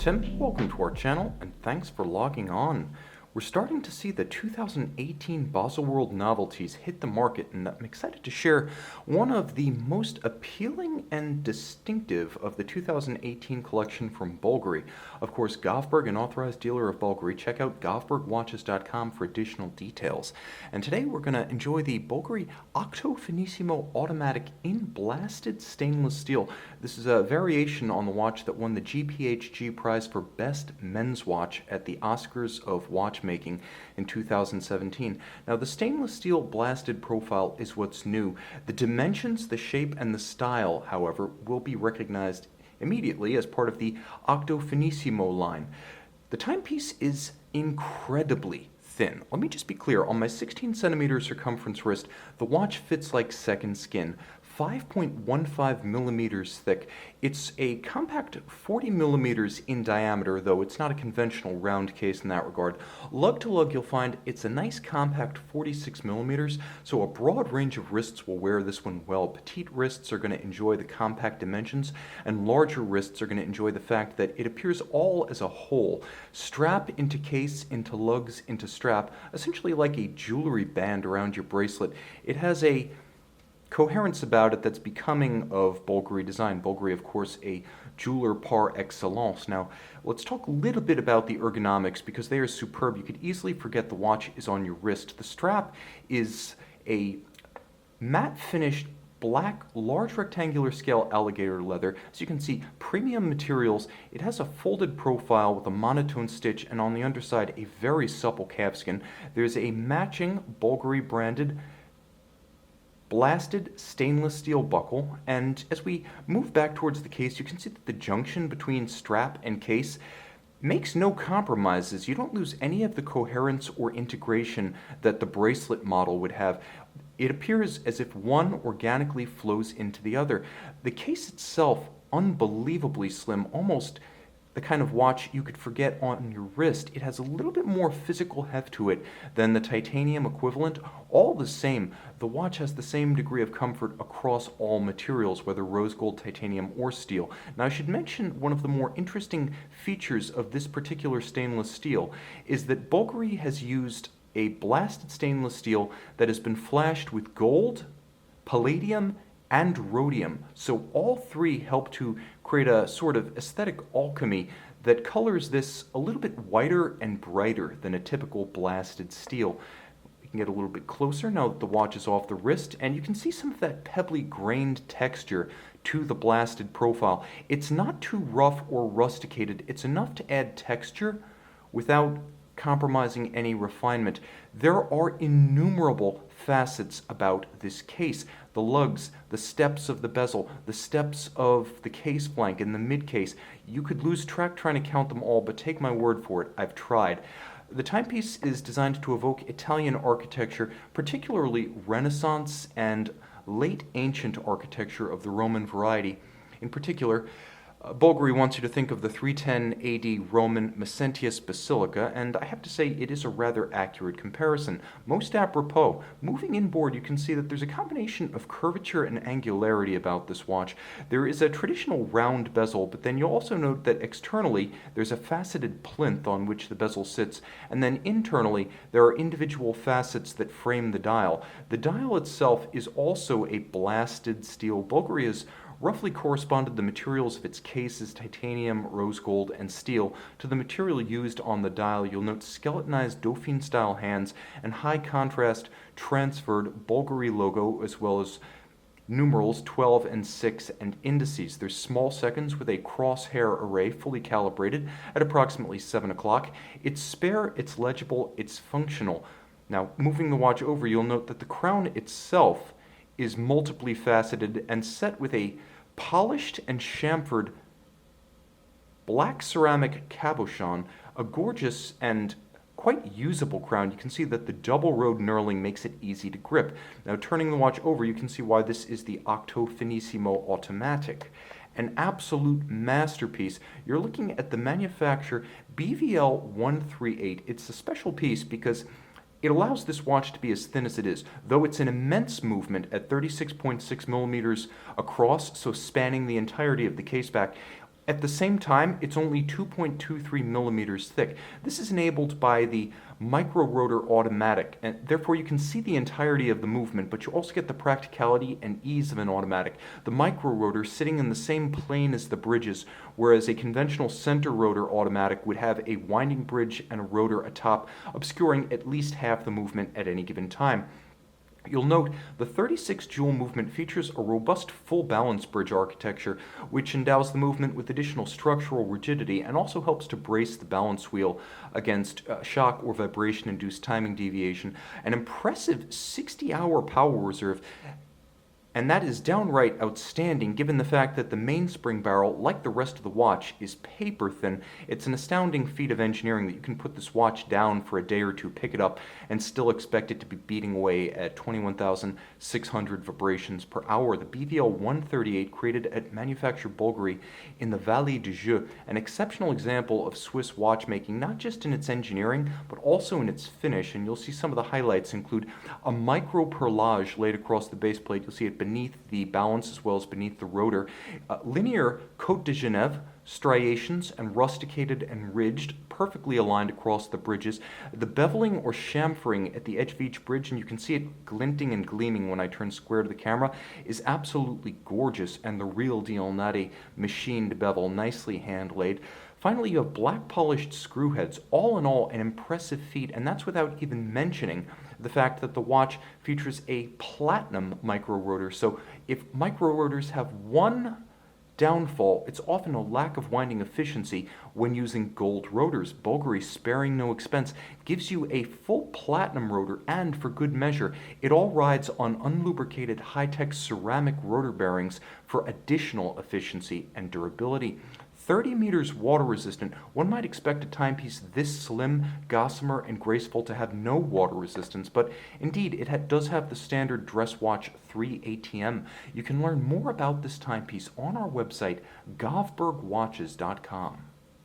Tim, welcome to our channel and thanks for logging on. We're starting to see the 2018 Baselworld novelties hit the market, and I'm excited to share one of the most appealing and distinctive of the 2018 collection from Bulgari. Of course, Govberg, an authorized dealer of Bulgari. Check out govbergwatches.com for additional details. And today we're going to enjoy the Bulgari Octo Finissimo Automatic in blasted stainless steel. This is a variation on the watch that won the GPHG prize for Best Men's Watch at the Oscars of Watchmaking in 2017. Now, the stainless steel blasted profile is what's new. The dimensions, the shape, and the style, however, will be recognized immediately as part of the Octo Finissimo line. The timepiece is incredibly thin. Let me just be clear, on my 16 centimeter circumference wrist, the watch fits like second skin. 5.15 millimeters thick. It's a compact 40 millimeters in diameter, though it's not a conventional round case in that regard. Lug to lug, you'll find it's a nice compact 46 millimeters, so a broad range of wrists will wear this one well. Petite wrists are going to enjoy the compact dimensions, and larger wrists are going to enjoy the fact that it appears all as a whole. Strap into case, into lugs, into strap, essentially like a jewelry band around your bracelet. It has a coherence about it that's becoming of Bulgari design. Bulgari, of course, a jeweler par excellence. Now, let's talk a little bit about the ergonomics because they are superb. You could easily forget the watch is on your wrist. The strap is a matte finished black, large rectangular scale alligator leather. As you can see, premium materials. It has a folded profile with a monotone stitch, and on the underside, a very supple calfskin. There's a matching Bulgari branded blasted stainless steel buckle, and as we move back towards the case, you can see that the junction between strap and case makes no compromises. You don't lose any of the coherence or integration that the bracelet model would have. It appears as if one organically flows into the other. The case itself, unbelievably slim, almost the kind of watch you could forget on your wrist. It has a little bit more physical heft to it than the titanium equivalent. All the same, the watch has the same degree of comfort across all materials, whether rose gold, titanium, or steel. Now, I should mention one of the more interesting features of this particular stainless steel is that Bulgari has used a blasted stainless steel that has been flashed with gold, palladium, and rhodium. So all three help to create a sort of aesthetic alchemy that colors this a little bit whiter and brighter than a typical blasted steel. We can get a little bit closer now that the watch is off the wrist, and you can see some of that pebbly grained texture to the blasted profile. It's not too rough or rusticated. It's enough to add texture without compromising any refinement. There are innumerable facets about this case. The lugs, the steps of the bezel, the steps of the case flank and the mid case. You could lose track trying to count them all, but take my word for it, I've tried. The timepiece is designed to evoke Italian architecture, particularly Renaissance and late ancient architecture of the Roman variety. In particular, Bulgari wants you to think of the 310 AD Roman Mezentius Basilica, and I have to say it is a rather accurate comparison. Most apropos, moving inboard you can see that there's a combination of curvature and angularity about this watch. There is a traditional round bezel, but then you'll also note that externally there's a faceted plinth on which the bezel sits, and then internally there are individual facets that frame the dial. The dial itself is also a blasted steel. Bulgari is roughly corresponded the materials of its cases, titanium, rose gold, and steel, to the material used on the dial. You'll note skeletonized Dauphine-style hands and high-contrast transferred Bulgari logo, as well as numerals 12 and 6 and indices. There's small seconds with a crosshair array fully calibrated at approximately 7 o'clock. It's spare, it's legible, it's functional. Now, moving the watch over, you'll note that the crown itself is multiply faceted and set with a polished and chamfered black ceramic cabochon, a gorgeous and quite usable crown. You can see that the double-road knurling makes it easy to grip. Now, turning the watch over, you can see why this is the Octo Finissimo Automatic. An absolute masterpiece. You're looking at the manufacturer BVL138. It's a special piece because it allows this watch to be as thin as it is, though it's an immense movement at 36.6 millimeters across, so spanning the entirety of the case back. At the same time, it's only 2.23 millimeters thick. This is enabled by the micro rotor automatic, and therefore you can see the entirety of the movement, but you also get the practicality and ease of an automatic. The micro rotor sitting in the same plane as the bridges, whereas a conventional center rotor automatic would have a winding bridge and a rotor atop, obscuring at least half the movement at any given time. You'll note the 36 joule movement features a robust full balance bridge architecture, which endows the movement with additional structural rigidity and also helps to brace the balance wheel against shock or vibration-induced timing deviation. An impressive 60-hour power reserve, and that is downright outstanding given the fact that the mainspring barrel, like the rest of the watch, is paper thin. It's an astounding feat of engineering that you can put this watch down for a day or two, pick it up, and still expect it to be beating away at 21,600 vibrations per hour. The BVL138, created at manufacturer Bulgari in the Vallée du Jeu, an exceptional example of Swiss watchmaking, not just in its engineering, but also in its finish, and you'll see some of the highlights include a micro perlage laid across the base plate. You'll see it beneath the balance as well as beneath the rotor. Linear Côte de Genève striations and rusticated and ridged, perfectly aligned across the bridges. The beveling or chamfering at the edge of each bridge, and you can see it glinting and gleaming when I turn square to the camera, is absolutely gorgeous and the real deal, not a machined bevel, nicely hand laid. Finally, you have black polished screw heads. All in all, an impressive feat, and that's without even mentioning the fact that the watch features a platinum micro rotor. So if micro rotors have one downfall, it's often a lack of winding efficiency when using gold rotors. Bulgari, sparing no expense, gives you a full platinum rotor, and for good measure, it all rides on unlubricated high-tech ceramic rotor bearings for additional efficiency and durability. 30 meters water resistant. One might expect a timepiece this slim, gossamer, and graceful to have no water resistance, but indeed it does have the standard dress watch 3 ATM. You can learn more about this timepiece on our website, govbergwatches.com.